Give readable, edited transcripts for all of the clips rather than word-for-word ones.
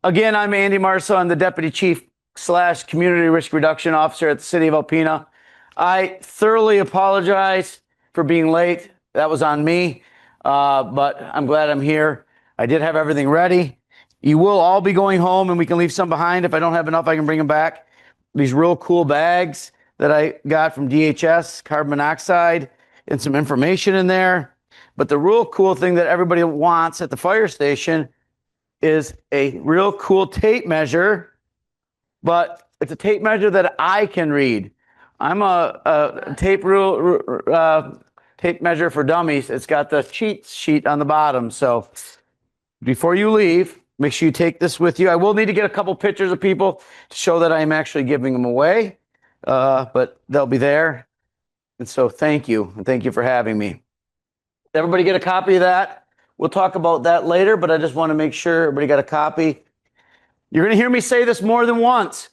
Again, I'm Andy Marceau. I'm the Deputy Chief / Community Risk Reduction Officer at the City of Alpena. I thoroughly apologize for being late. That was on me, but I'm glad I'm here. I did have everything ready. You will all be going home, and we can leave some behind. If I don't have enough, I can bring them back. These real cool bags that I got from DHS, carbon monoxide, and some information in there. But the real cool thing that everybody wants at the fire station is a real cool tape measure, but it's a tape measure that I can read. I'm a tape measure for dummies. It's got the cheat sheet on the bottom. So before you leave, make sure you take this with you. I will need to get a couple pictures of people to show that I'm actually giving them away, but they'll be there. And so thank you, and thank you for having me. Everybody get a copy of that? We'll talk about that later, but I just want to make sure everybody got a copy. You're going to hear me say this more than once.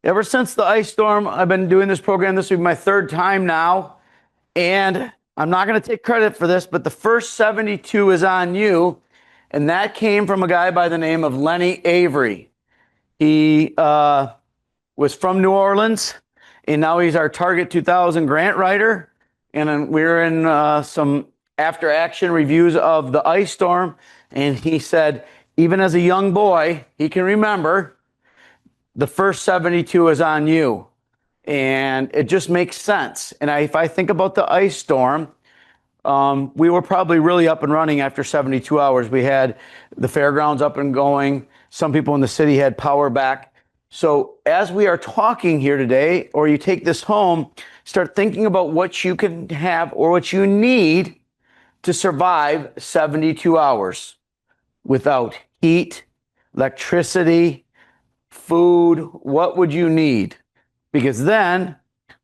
Ever since the ice storm, I've been doing this program. This will be my third time now. And I'm not going to take credit for this, but the first 72 is on you. And that came from a guy by the name of Lenny Avery. He was from New Orleans, and now he's our Target 2000 grant writer. And we're in some after action reviews of the ice storm, and he said even as a young boy he can remember the first 72 is on you, and it just makes sense. And if I think about the ice storm, we were probably really up and running after 72 hours. We had the fairgrounds up and going. Some people in the city had power back. So as we are talking here today, or you take this home, start thinking about what you can have or what you need to survive 72 hours without heat, electricity, food. What would you need? Because then,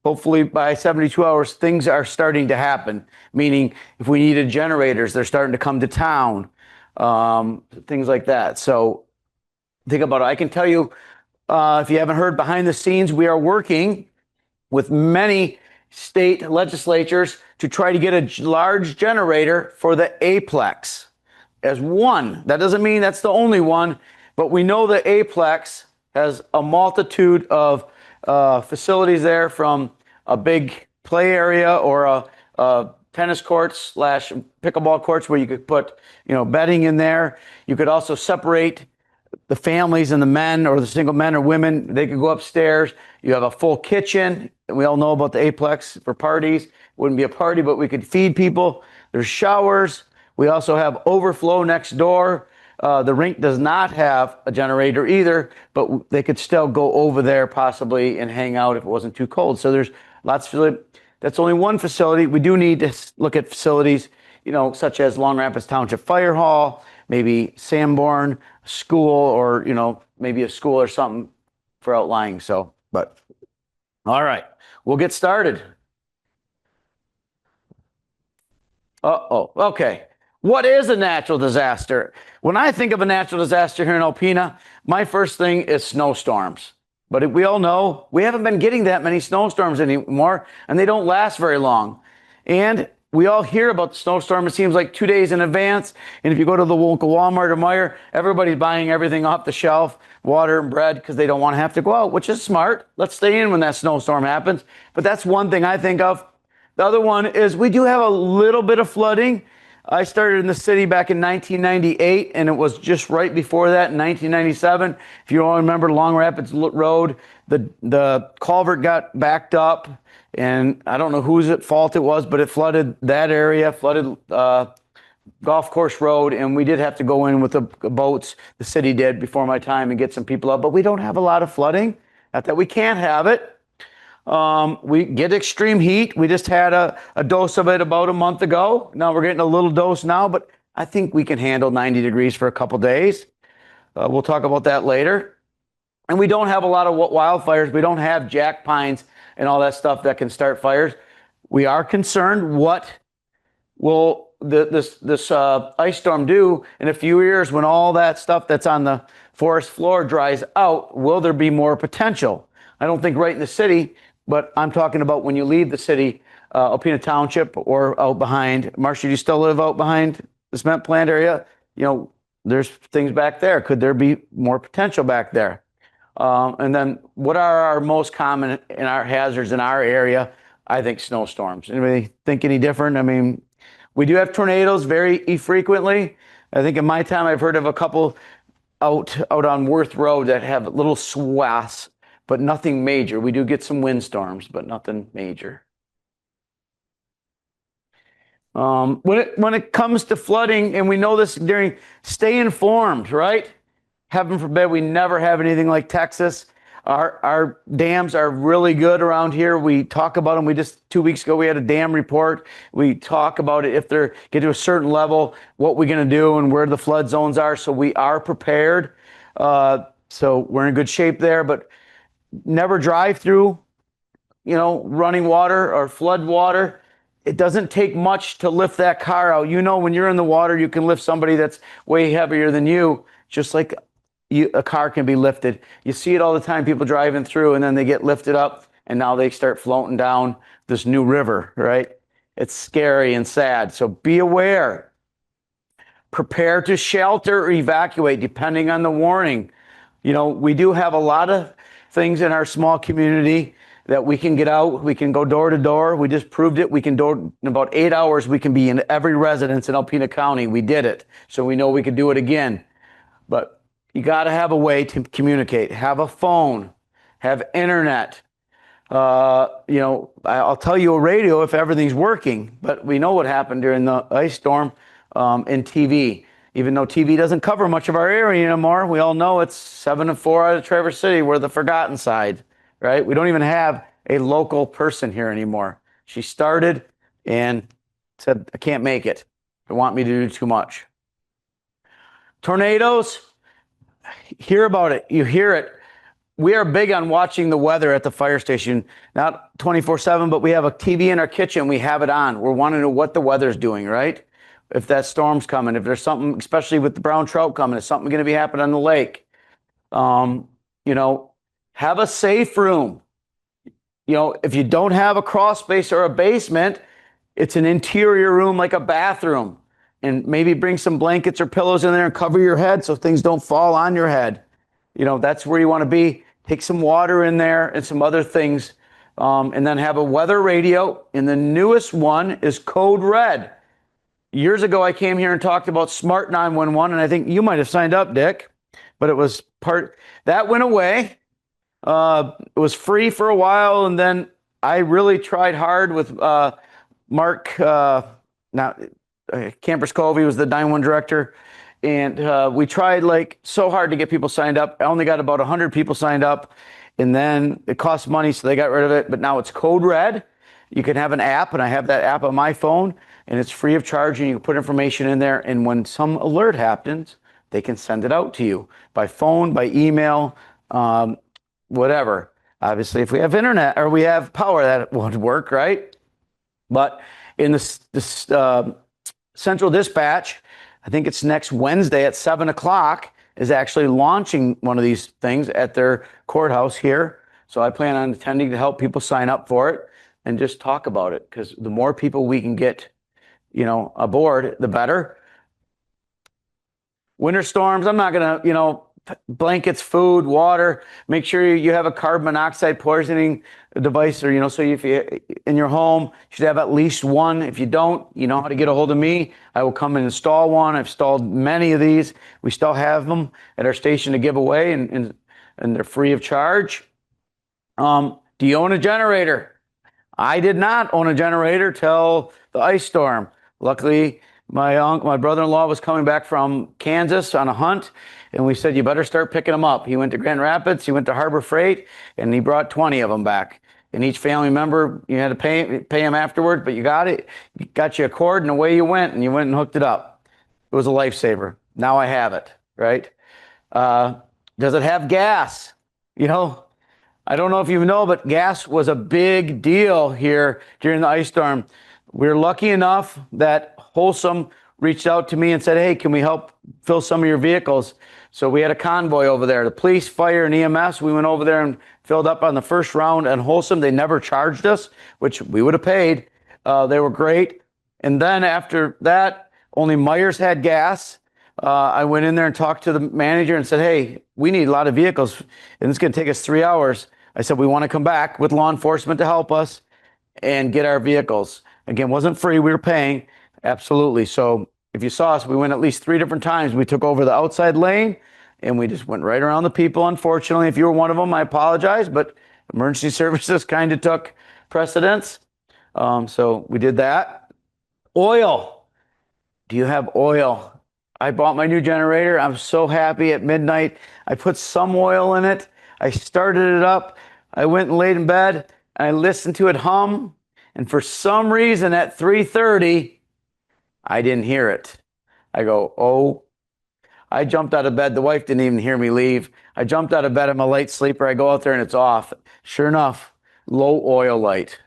hopefully by 72 hours, things are starting to happen. Meaning, if we needed generators, they're starting to come to town, things like that. So think about it. I can tell you, if you haven't heard behind the scenes, we are working with many state legislatures to try to get a large generator for the Aplex as one. That doesn't mean that's the only one, but we know the Aplex has a multitude of facilities there, from a big play area or a tennis courts / pickleball courts where you could put, bedding in there. You could also separate the families and the men, or the single men or women. They could go upstairs. You have a full kitchen. We all know about the Aplex for parties. It wouldn't be a party, but we could feed people. There's showers. We also have overflow next door. The rink does not have a generator either, but they could still go over there possibly and hang out if it wasn't too cold. So there's lots of, that's only one facility. We do need to look at facilities, such as Long Rapids Township Fire Hall, maybe Sanborn School, or, maybe a school or something for outlying. So, but all right, we'll get started. Okay. What is a natural disaster? When I think of a natural disaster here in Alpena, my first thing is snowstorms. But we all know we haven't been getting that many snowstorms anymore, and they don't last very long. And we all hear about the snowstorm, it seems like 2 days in advance. And if you go to the local Walmart or Meijer, everybody's buying everything off the shelf, water and bread, because they don't want to have to go out, which is smart. Let's stay in when that snowstorm happens. But that's one thing I think of. The other one is we do have a little bit of flooding. I started in the city back in 1998, and it was just right before that in 1997. If you all remember Long Rapids Road, the culvert got backed up, and I don't know whose fault it was, but it flooded that area, flooded Golf Course Road, and we did have to go in with the boats. The city did before my time and get some people up, but we don't have a lot of flooding. Not that we can't have it. We get extreme heat. We just had a dose of it about a month ago. Now we're getting a little dose now, but I think we can handle 90 degrees for a couple days. We'll talk about that later. And we don't have a lot of wildfires. We don't have jack pines and all that stuff that can start fires. We are concerned, what will this ice storm do in a few years when all that stuff that's on the forest floor dries out? Will there be more potential? I don't think right in the city, but I'm talking about when you leave the city, Alpena Township or out behind. Marcia, do you still live out behind the cement plant area? there's things back there. Could there be more potential back there? And then what are our most common in our hazards in our area? I think snowstorms. Anybody think any different? I mean, we do have tornadoes very frequently. I think in my time, I've heard of a couple out on Worth Road that have little swaths, but nothing major. We do get some windstorms, but nothing major. When it comes to flooding, and we know this stay informed, right? Heaven forbid we never have anything like Texas. Our dams are really good around here. We talk about them. 2 weeks ago, we had a dam report. We talk about it. If they get to a certain level, what we're going to do and where the flood zones are. So we are prepared. So we're in good shape there, but never drive through, running water or flood water. It doesn't take much to lift that car out. When you're in the water, you can lift somebody that's way heavier than you, just like a car can be lifted. You see it all the time, people driving through, and then they get lifted up, and now they start floating down this new river, right? It's scary and sad. So be aware. Prepare to shelter or evacuate, depending on the warning. We do have a lot of things in our small community that we can get out. We can go door to door. We just proved it. In about 8 hours, we can be in every residence in Alpena County. We did it. So we know we could do it again. But you got to have a way to communicate. Have a phone. Have internet. I'll tell you a radio if everything's working. But we know what happened during the ice storm in TV. Even though TV doesn't cover much of our area anymore, we all know it's 7-4 out of Traverse City. We're the forgotten side, right? We don't even have a local person here anymore. She started and said, I can't make it. They want me to do too much. Tornadoes. Hear about it. You hear it. We are big on watching the weather at the fire station, not 24/7, but we have a TV in our kitchen. We have it on. We're wanting to know what the weather's doing, right? If that storm's coming, if there's something, especially with the brown trout coming, is something going to be happening on the lake? Have a safe room. If you don't have a crawl space or a basement, it's an interior room like a bathroom. And maybe bring some blankets or pillows in there and cover your head so things don't fall on your head. That's where you want to be. Take some water in there and some other things. And then have a weather radio. And the newest one is Code Red. Years ago, I came here and talked about Smart 911, and I think you might have signed up, Dick. But it was that went away. It was free for a while, and then I really tried hard with Mark, Campers Cove. He was the 911 director. And we tried so hard to get people signed up. I only got about 100 people signed up. And then it cost money, so they got rid of it. But now it's Code Red. You can have an app, and I have that app on my phone. And it's free of charge, and you can put information in there. And when some alert happens, they can send it out to you by phone, by email, whatever. Obviously, if we have internet or we have power, that would work, right? But in this Central Dispatch, I think it's next Wednesday at 7 o'clock, is actually launching one of these things at their courthouse here. So I plan on attending to help people sign up for it and just talk about it, because the more people we can get, aboard, the better. Winter storms, I'm not going to, blankets, food, water. Make sure you have a carbon monoxide poisoning device, or, so if you in your home, you should have at least one. If you don't, you know how to get a hold of me. I will come and install one. I've installed many of these. We still have them at our station to give away, and they're free of charge. Do you own a generator? I did not own a generator till the ice storm. Luckily, my brother-in-law was coming back from Kansas on a hunt, and we said, you better start picking them up. He went to Grand Rapids, he went to Harbor Freight, and he brought 20 of them back. And each family member, you had to pay him afterward, but you got it. You got you a cord, and away you went, and you went and hooked it up. It was a lifesaver. Now I have it, right? Does it have gas? I don't know if you know, but gas was a big deal here during the ice storm. We were lucky enough that Wholesome reached out to me and said, hey, can we help fill some of your vehicles? So we had a convoy over there. The police, fire, and EMS, we went over there and filled up on the first round. And Wholesome, they never charged us, which we would have paid. They were great. And then after that, only Myers had gas. I went in there and talked to the manager and said, hey, we need a lot of vehicles and it's going to take us 3 hours. I said, we want to come back with law enforcement to help us and get our vehicles. Again, wasn't free. We were paying. Absolutely. So if you saw us, we went at least 3 different times. We took over the outside lane and we just went right around the people. Unfortunately, if you were one of them, I apologize, but emergency services kind of took precedence. So we did that. Oil. Do you have oil? I bought my new generator. I'm so happy at midnight. I put some oil in it. I started it up. I went and laid in bed and I listened to it hum. And for some reason at 3:30, I didn't hear it. I go, oh, I jumped out of bed. The wife didn't even hear me leave. I jumped out of bed. I'm a light sleeper. I go out there and it's off. Sure enough, low oil light.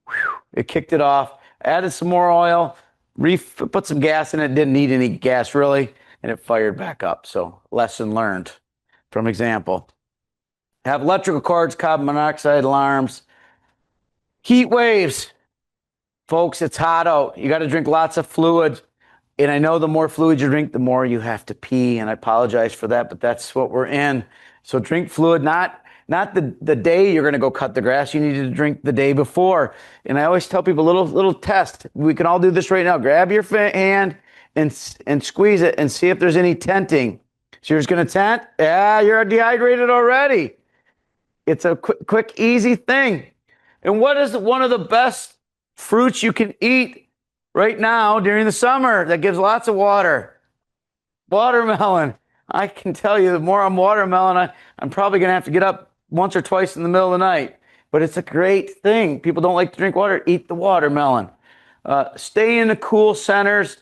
Whew. It kicked it off. Added some more oil. Put some gas in it. Didn't need any gas really. And it fired back up. So lesson learned from example. Have electrical cords, carbon monoxide alarms. Heat waves. Folks, it's hot out. You got to drink lots of fluid. And I know the more fluid you drink, the more you have to pee. And I apologize for that, but that's what we're in. So drink fluid, not the day you're going to go cut the grass. You need to drink the day before. And I always tell people, little test. We can all do this right now. Grab your hand and squeeze it and see if there's any tenting. So you're just going to tent? Yeah, you're dehydrated already. It's a quick, easy thing. And what is one of the best fruits you can eat right now during the summer that gives lots of water? Watermelon. I can tell you, the more I'm watermelon, I'm probably going to have to get up once or twice in the middle of the night. But it's a great thing. People don't like to drink water. Eat the watermelon. Stay in the cool centers.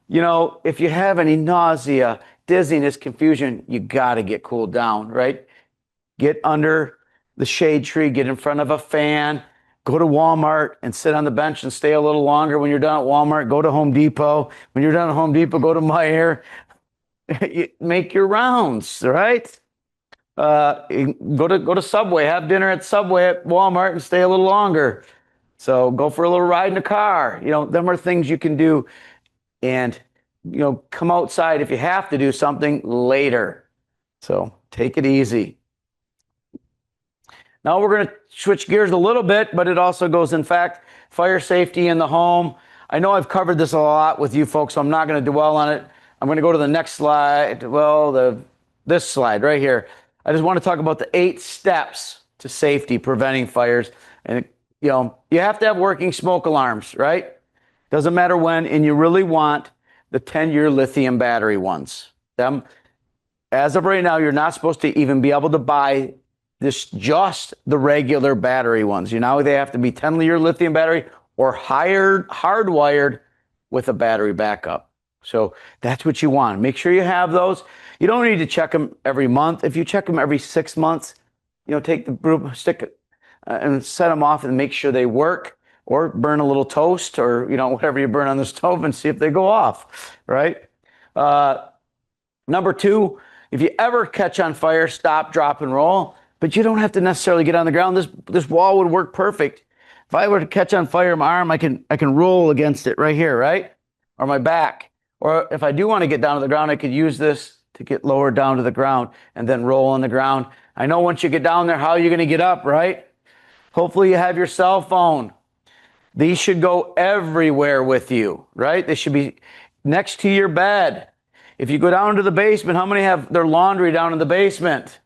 You know, if you have any nausea, dizziness, confusion, you got to get cooled down, right? Get under the shade tree. Get in front of a fan. Go to Walmart and sit on the bench and stay a little longer. When you're done at Walmart, go to Home Depot. When you're done at Home Depot, go to Meijer. Make your rounds, right? Go to Subway. Have dinner at Subway at Walmart and stay a little longer. So go for a little ride in the car. You know, them are things you can do. And, you know, come outside if you have to do something later. So take it easy. Now we're going to switch gears a little bit, but it also goes, in fact, fire safety in the home. I know I've covered this a lot with you folks, so I'm not going to dwell on it. I'm going to go to the next slide. Well, this slide right here. I just want to talk about the 8 steps to safety preventing fires. And, you know, you have to have working smoke alarms, right? Doesn't matter when, and you really want the 10-year lithium battery ones. Them, as of right now, you're not supposed to even be able to buy just the regular battery ones. You know, they have to be 10-year lithium battery or hardwired with a battery backup. So that's what you want. Make sure you have those. You don't need to check them every month. If you check them every 6 months, you know, take the broomstick and set them off and make sure they work, or burn a little toast or, you know, whatever you burn on the stove and see if they go off, right? Number 2, if you ever catch on fire, stop, drop, and roll. But you don't have to necessarily get on the ground. This wall would work perfect. If I were to catch on fire in my arm, I can roll against it right here, right? Or my back. Or if I do want to get down to the ground, I could use this to get lower down to the ground and then roll on the ground. I know once you get down there, how are you going to get up, right? Hopefully you have your cell phone. These should go everywhere with you, right? They should be next to your bed. If you go down to the basement, how many have their laundry down in the basement?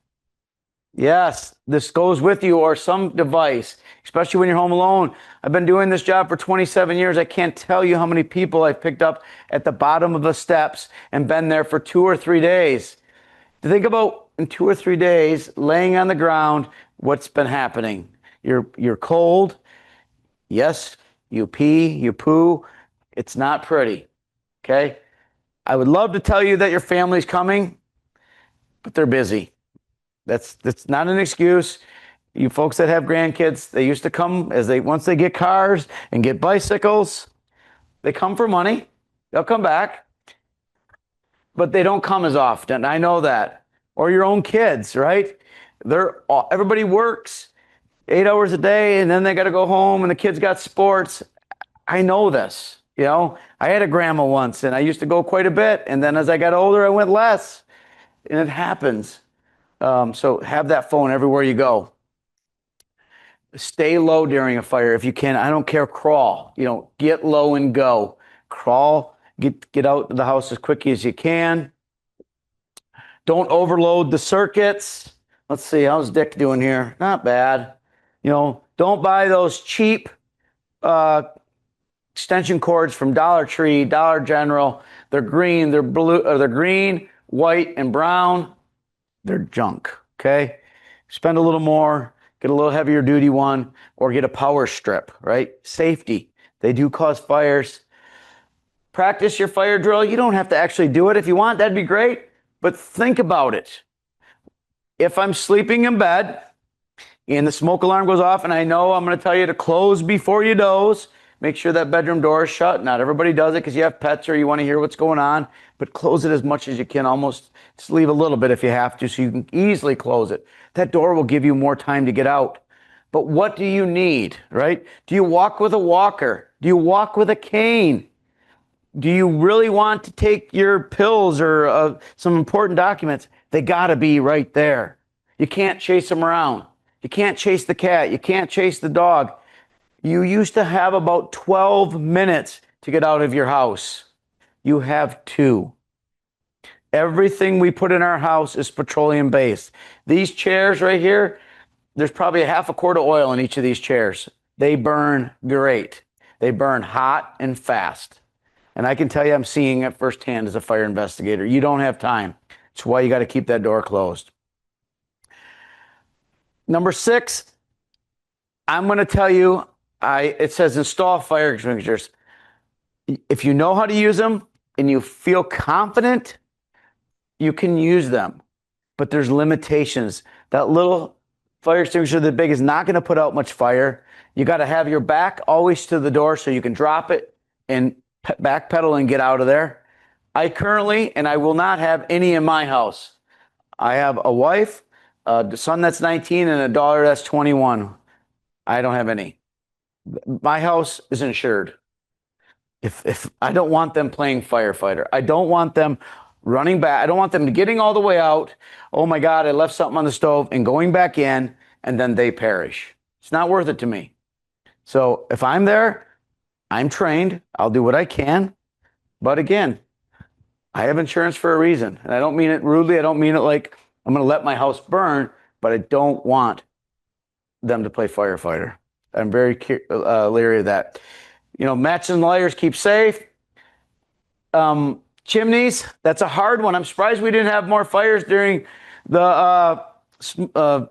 Yes, this goes with you, or some device, especially when you're home alone. I've been doing this job for 27 years. I can't tell you how many people I've picked up at the bottom of the steps and been there for 2 or 3 days. To think about in 2 or 3 days, laying on the ground, what's been happening. You're cold. Yes, you pee, you poo. It's not pretty, okay? I would love to tell you that your family's coming, but they're busy. That's not an excuse. You folks that have grandkids, they used to come once they get cars and get bicycles, they come for money. They'll come back, but they don't come as often. I know that. Or your own kids, right? Everybody works 8 hours a day and then they got to go home and the kids got sports. I know this. You know, I had a grandma once and I used to go quite a bit. And then as I got older, I went less. And it happens. So have that phone everywhere you go. Stay low during a fire if you can. I don't care. Crawl. You know, get low and go. Crawl. Get out of the house as quickly as you can. Don't overload the circuits. Let's see, how's Dick doing here? Not bad. You know, don't buy those cheap extension cords from Dollar Tree, Dollar General. They're green, they're blue, or they're green, white, and brown. They're junk. Okay, spend a little more, get a little heavier duty one, or get a power strip. Right? Safety. They do cause fires. Practice your fire drill. You don't have to actually do it. If you want, that'd be great. But think about it. If I'm sleeping in bed and the smoke alarm goes off and I know I'm going to tell you to close before you doze, make sure that bedroom door is shut. Not everybody does it because you have pets or you want to hear what's going on, but close it as much as you can. Almost just leave a little bit if you have to so you can easily close it. That door will give you more time to get out. But what do you need, right? Do you walk with a walker? Do you walk with a cane? Do you really want to take your pills or some important documents? They got to be right there. You can't chase them around. You can't chase the cat. You can't chase the dog. You used to have about 12 minutes to get out of your house. You have 2. Everything we put in our house is petroleum based. These chairs right here, there's probably a half a quart of oil in each of these chairs. They burn great. They burn hot and fast. And I can tell you I'm seeing it firsthand as a fire investigator. You don't have time. That's why you got to keep that door closed. Number 6, I'm going to tell you, it says install fire extinguishers. If you know how to use them and you feel confident, you can use them. But there's limitations. That little fire extinguisher that big is not going to put out much fire. You got to have your back always to the door so you can drop it and backpedal and get out of there. I currently, and I will not have any in my house. I have a wife, a son that's 19, and a daughter that's 21. I don't have any. My house is insured. If I don't want them playing firefighter. I don't want them running back. I don't want them getting all the way out. Oh my God, I left something on the stove and going back in, and then they perish. It's not worth it to me. So if I'm there, I'm trained. I'll do what I can. But again, I have insurance for a reason. And I don't mean it rudely. I don't mean it like I'm going to let my house burn, but I don't want them to play firefighter. I'm very leery of that. You know, matches and lights keep safe. Chimneys, that's a hard one. I'm surprised we didn't have more fires during the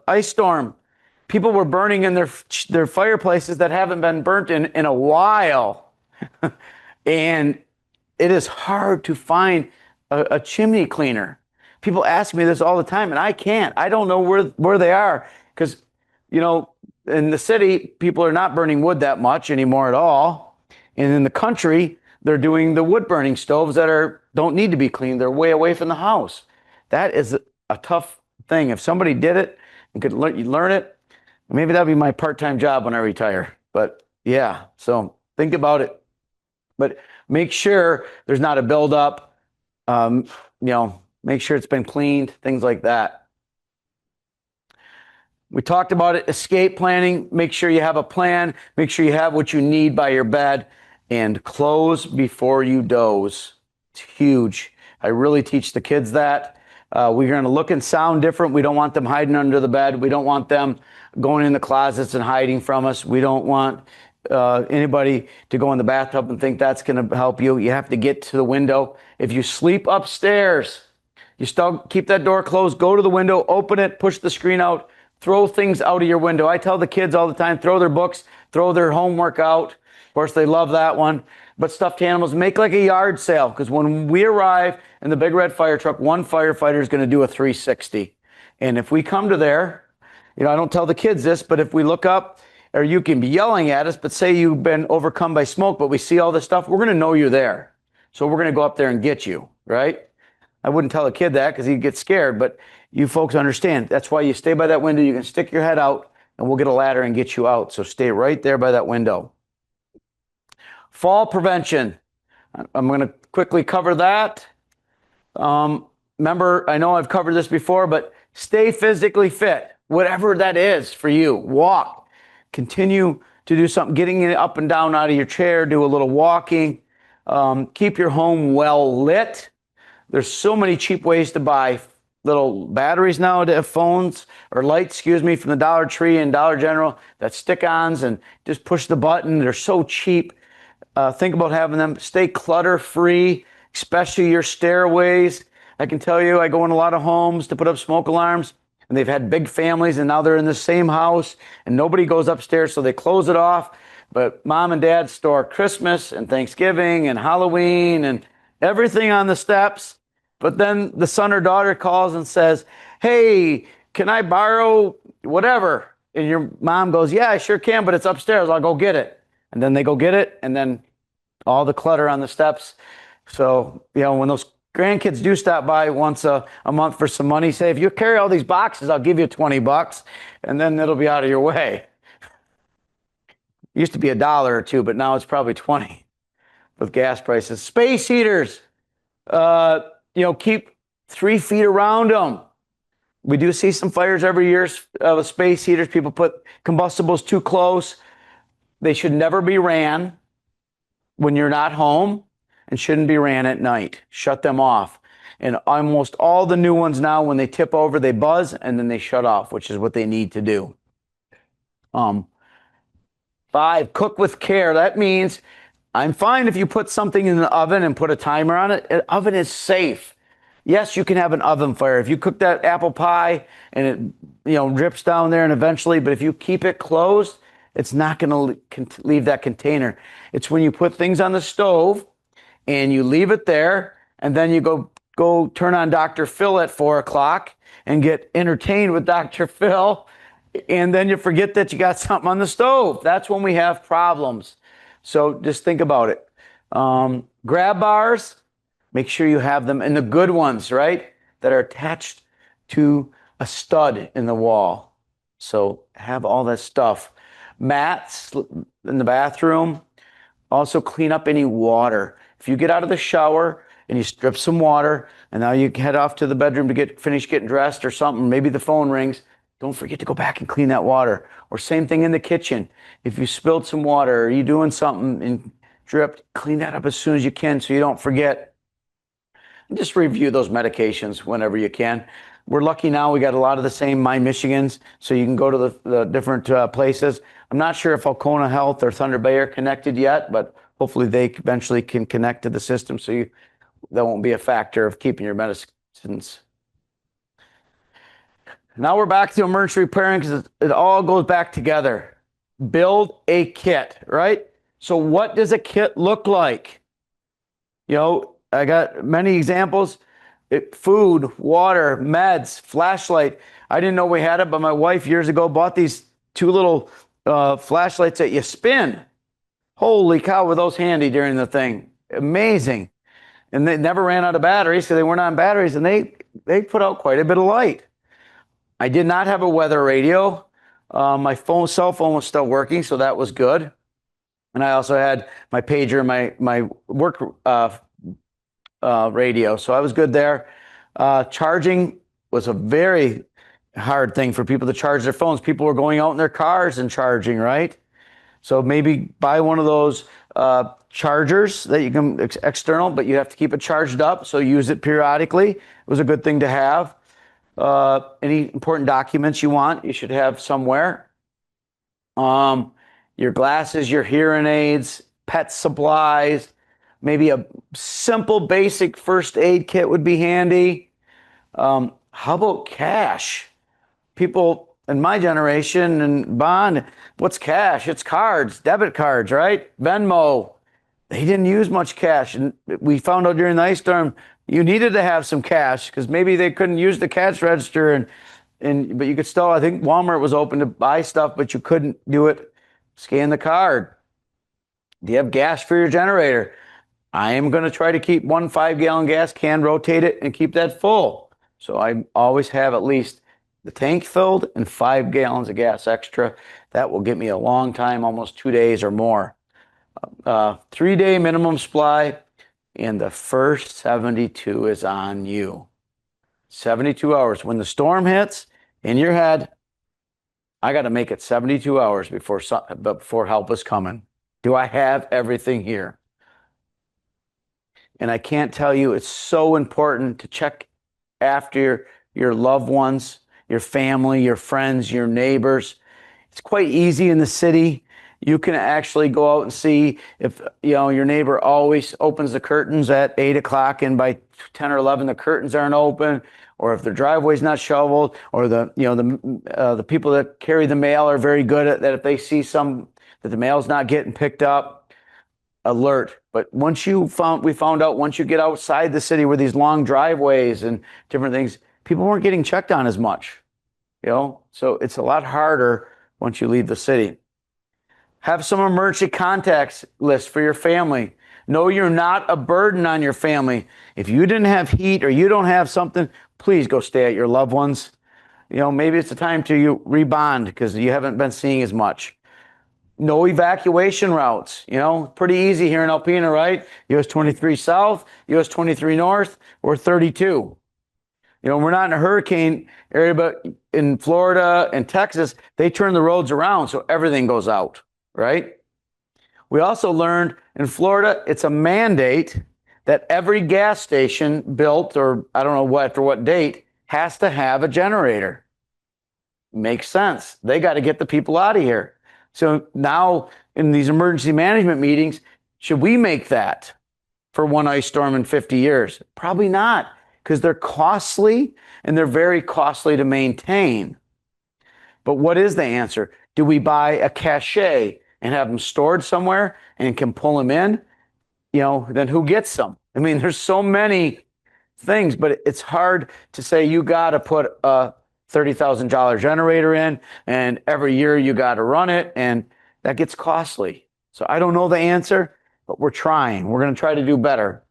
ice storm. People were burning in their fireplaces that haven't been burnt in a while. And it is hard to find a chimney cleaner. People ask me this all the time, and I can't. I don't know where they are because, you know, in the city, people are not burning wood that much anymore at all. And in the country, they're doing the wood burning stoves that don't need to be cleaned. They're way away from the house. That is a tough thing. If somebody did it and could learn it, maybe that'll be my part-time job when I retire. But yeah, so think about it. But make sure there's not a buildup. You know, make sure it's been cleaned, things like that. We talked about it, escape planning. Make sure you have a plan. Make sure you have what you need by your bed. And close before you doze. It's huge. I really teach the kids that. We're going to look and sound different. We don't want them hiding under the bed. We don't want them going in the closets and hiding from us. We don't want anybody to go in the bathtub and think that's going to help you. You have to get to the window. If you sleep upstairs, you still keep that door closed. Go to the window, open it, push the screen out, throw things out of your window. I tell the kids all the time, throw their books, throw their homework out. Of course, they love that one. But stuffed animals, make like a yard sale. Because when we arrive in the big red fire truck, one firefighter is going to do a 360. And if we come to there, you know, I don't tell the kids this, but if we look up, or you can be yelling at us, but say you've been overcome by smoke, but we see all this stuff, we're going to know you're there. So we're going to go up there and get you, right? I wouldn't tell a kid that because he'd get scared, but you folks understand. That's why you stay by that window. You can stick your head out, and we'll get a ladder and get you out. So stay right there by that window. Fall prevention. I'm going to quickly cover that. Remember, I know I've covered this before, but stay physically fit, whatever that is for you. Walk, continue to do something, getting up and down out of your chair, do a little walking. Keep your home well lit. There's so many cheap ways to buy little batteries now to phones or lights, excuse me, from the Dollar Tree and Dollar General that stick-ons and just push the button. They're so cheap. Think about having them. Stay clutter-free, especially your stairways. I can tell you, I go in a lot of homes to put up smoke alarms, and they've had big families, and now they're in the same house, and nobody goes upstairs, so they close it off. But mom and dad store Christmas and Thanksgiving and Halloween and everything on the steps. But then the son or daughter calls and says, hey, can I borrow whatever? And your mom goes, yeah, I sure can, but it's upstairs. I'll go get it. And then they go get it, and then all the clutter on the steps. So, when those grandkids do stop by once a month for some money, say, if you carry all these boxes, I'll give you $20, and then it'll be out of your way. It used to be $1 or $2, but now it's probably 20 with gas prices. Space heaters. Keep 3 feet around them. We do see some fires every year with space heaters. People put combustibles too close. They should never be ran when you're not home and shouldn't be ran at night. Shut them off. And almost all the new ones now, when they tip over, they buzz and then they shut off, which is what they need to do. 5, cook with care. That means I'm fine if you put something in the oven and put a timer on it. An oven is safe. Yes, you can have an oven fire. If you cook that apple pie and it drips down there and eventually, but if you keep it closed, it's not going to leave that container. It's when you put things on the stove and you leave it there and then you go turn on Dr. Phil at 4 o'clock and get entertained with Dr. Phil, and then you forget that you got something on the stove. That's when we have problems. So just think about it. Grab bars, make sure you have them, and the good ones, right, that are attached to a stud in the wall. So have all that stuff. Mats in the bathroom. Also clean up any water. If you get out of the shower and you strip some water, and now you head off to the bedroom to finish getting dressed or something, maybe the phone rings, don't forget to go back and clean that water. Or same thing in the kitchen. If you spilled some water or you doing something and dripped, clean that up as soon as you can so you don't forget. And just review those medications whenever you can. We're lucky now we got a lot of the same My Michigans, so you can go to the different places. I'm not sure if Alpena Health or Thunder Bay are connected yet, but hopefully they eventually can connect to the system so that won't be a factor of keeping your medicines. Now we're back to emergency repairing because it all goes back together. Build a kit, right? So what does a kit look like? I got many examples. Food, water, meds, flashlight. I didn't know we had it, but my wife years ago bought these 2 little flashlights that you spin. Holy cow, were those handy during the thing. Amazing. And they never ran out of batteries because they weren't on batteries, and they put out quite a bit of light. I did not have a weather radio. My cell phone was still working, so that was good. And I also had my pager, my work radio, so I was good there. Charging was a very hard thing for people to charge their phones. People were going out in their cars and charging, right? So maybe buy one of those chargers that you can external, but you have to keep it charged up, so use it periodically. It was a good thing to have. Any important documents you want, you should have somewhere. Your glasses, your hearing aids, pet supplies, maybe a simple basic first aid kit would be handy. How about cash? People in my generation and bond, what's cash? It's cards, debit cards, right? Venmo. They didn't use much cash. And we found out during the ice storm, you needed to have some cash because maybe they couldn't use the cash register but you could still, I think Walmart was open to buy stuff, but you couldn't do it. Scan the card. Do you have gas for your generator? I am going to try to keep 1 5-gallon gas can, rotate it, and keep that full. So I always have at least the tank filled and 5 gallons of gas extra. That will get me a long time, almost 2 days or more. 3-day minimum supply, and the first 72 is on you. 72 hours. When the storm hits in your head, I got to make it 72 hours before help is coming. Do I have everything here? And I can't tell you, it's so important to check after your loved ones, your family, your friends, your neighbors. It's quite easy in the city. You can actually go out and see if your neighbor always opens the curtains at 8 o'clock and by 10 or 11 the curtains aren't open, or if their driveway's not shoveled, or the people that carry the mail are very good at that. If they see that the mail's not getting picked up, alert. But we found out once you get outside the city where these long driveways and different things, people weren't getting checked on as much. So it's a lot harder once you leave the city. Have some emergency contacts list for your family. Know you're not a burden on your family. If you didn't have heat or you don't have something, please go stay at your loved ones. Maybe it's the time to rebond because you haven't been seeing as much. No evacuation routes. Pretty easy here in Alpena, right? US 23 South, US 23 North, or 32. We're not in a hurricane area, but in Florida and Texas, they turn the roads around, so everything goes out, right? We also learned in Florida, it's a mandate that every gas station built, or I don't know after what date, has to have a generator. Makes sense. They got to get the people out of here. So now in these emergency management meetings, should we make that for one ice storm in 50 years? Probably not, because they're costly and they're very costly to maintain. But what is the answer? Do we buy a cache and have them stored somewhere and can pull them in? Then who gets them? I mean, there's so many things, but it's hard to say you got to put a $30,000 generator in and every year you got to run it, and that gets costly. So I don't know the answer, but we're trying. We're going to try to do better.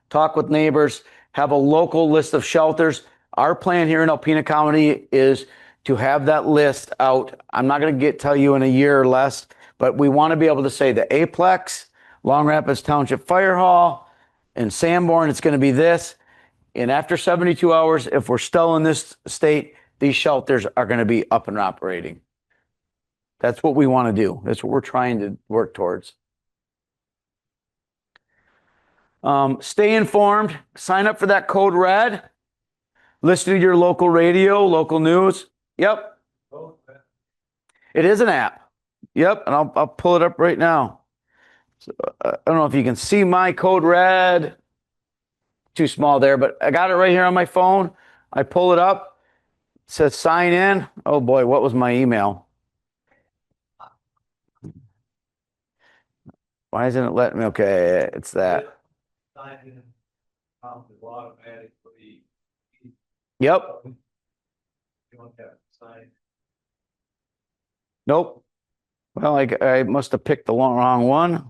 Talk with neighbors, have a local list of shelters. Our plan here in Alpena County is to have that list out. I'm not going to tell you in a year or less, but we want to be able to say the Aplex, Long Rapids Township Fire Hall, and Sanborn, it's going to be this. And after 72 hours, if we're still in this state, these shelters are going to be up and operating. That's what we want to do. That's what we're trying to work towards. Stay informed. Sign up for that Code Red. Listen to your local radio, local news. Yep. It is an app. Yep. And I'll pull it up right now. So, I don't know if you can see my Code Red. Too small there, but I got it right here on my phone. I pull it up. It says sign in. Oh boy, what was my email? Why isn't it letting me? Okay, it's that. Sign in. Yep. Nope. Well, I must have picked the wrong one.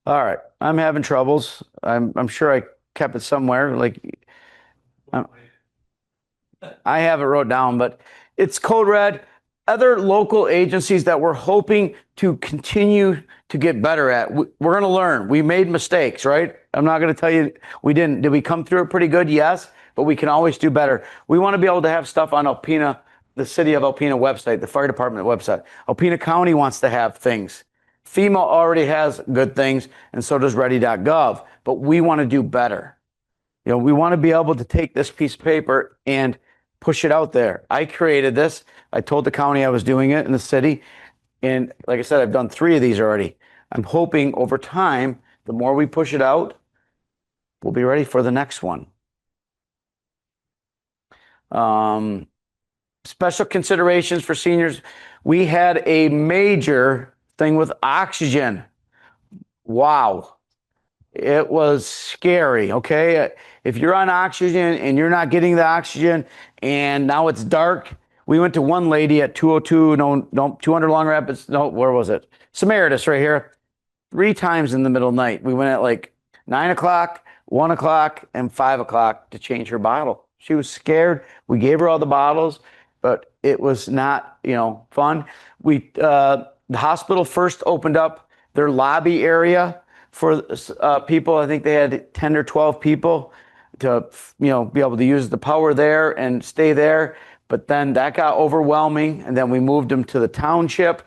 All right, I'm having troubles. I'm sure I kept it somewhere. I have it wrote down, but it's Code Red. Other local agencies that we're hoping to continue to get better at. We're going to learn. We made mistakes, right? I'm not going to tell you we didn't. Did we come through it pretty good? Yes, but we can always do better. We want to be able to have stuff on Alpena, the City of Alpena website, the fire department website. Alpena County wants to have things. FEMA already has good things, and so does ready.gov, but we want to do better. We want to be able to take this piece of paper and push it out there. I created this. I told the county I was doing it in the city, and like I said, I've done 3 of these already. I'm hoping over time, the more we push it out, we'll be ready for the next one. Special considerations for seniors. We had a major thing with oxygen. Wow. It was scary, okay? If you're on oxygen and you're not getting the oxygen and now it's dark, we went to one lady at 202, 200 Long Rapids, where was it? Samaritas right here. 3 times in the middle of the night. We went at like 9 o'clock, 1 o'clock, and 5 o'clock to change her bottle. She was scared. We gave her all the bottles. but it was not, fun. The hospital first opened up their lobby area for people. I think they had 10 or 12 people to, be able to use the power there and stay there. But then that got overwhelming, and then we moved them to the township.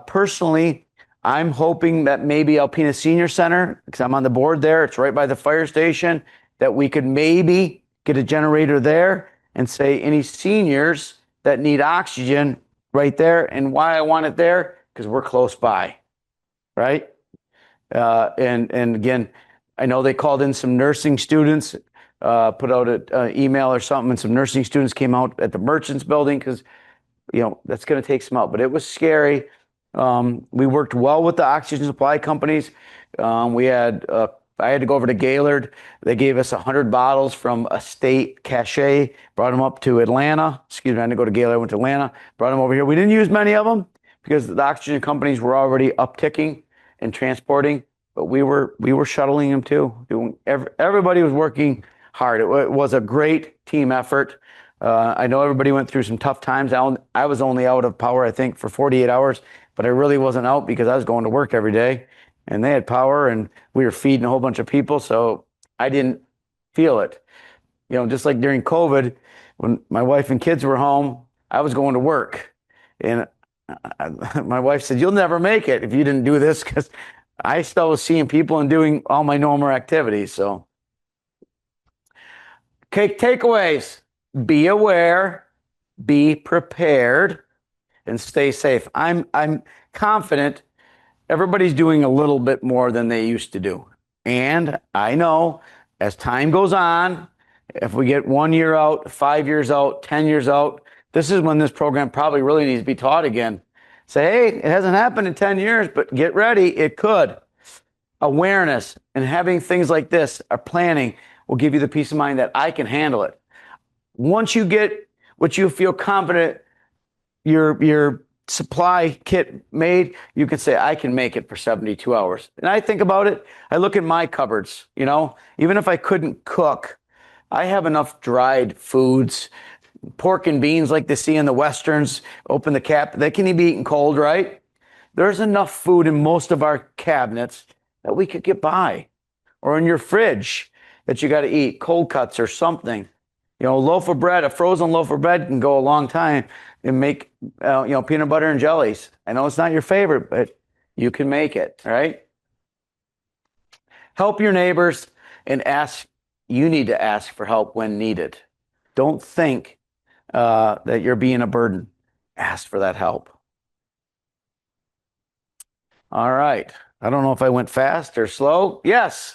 Personally, I'm hoping that maybe Alpena Senior Center, because I'm on the board there, it's right by the fire station, that we could maybe get a generator there and say any seniors that need oxygen right there. And why I want it there, because we're close by, right? And again, I know they called in some nursing students, put out an email or something, and some nursing students came out at the Merchants Building because, that's going to take some out. But it was scary. We worked well with the oxygen supply companies. I had to go over to Gaylord. They gave us 100 bottles from a state cache, brought them up to Atlanta. Excuse me, I didn't go to Gaylord, I went to Atlanta, brought them over here. We didn't use many of them because the oxygen companies were already upticking and transporting, but we were shuttling them too. Everybody was working hard. It was a great team effort. I know everybody went through some tough times. I was only out of power, I think, for 48 hours, but I really wasn't out because I was going to work every day. And they had power, and we were feeding a whole bunch of people, so I didn't feel it. Just like during COVID, when my wife and kids were home, I was going to work. And my wife said, "You'll never make it if you didn't do this," because I still was seeing people and doing all my normal activities. So, okay, takeaways. Be aware, be prepared, and stay safe. I'm confident everybody's doing a little bit more than they used to do. And I know as time goes on, if we get 1 year out, 5 years out, 10 years out, this is when this program probably really needs to be taught again. Say, hey, it hasn't happened in 10 years, but get ready, it could. Awareness and having things like this, or planning, will give you the peace of mind that I can handle it. Once you get what you feel confident your supply kit made, you can say, I can make it for 72 hours. And I think about it, I look at my cupboards, even if I couldn't cook, I have enough dried foods, pork and beans like they see in the Westerns, open the cap, they can be eaten cold, right? There's enough food in most of our cabinets that we could get by, or in your fridge that you got to eat, cold cuts or something. A loaf of bread, a frozen loaf of bread can go a long time and make, peanut butter and jellies. I know it's not your favorite, but you can make it, right? Help your neighbors and you need to ask for help when needed. Don't think that you're being a burden. Ask for that help. All right. I don't know if I went fast or slow. Yes.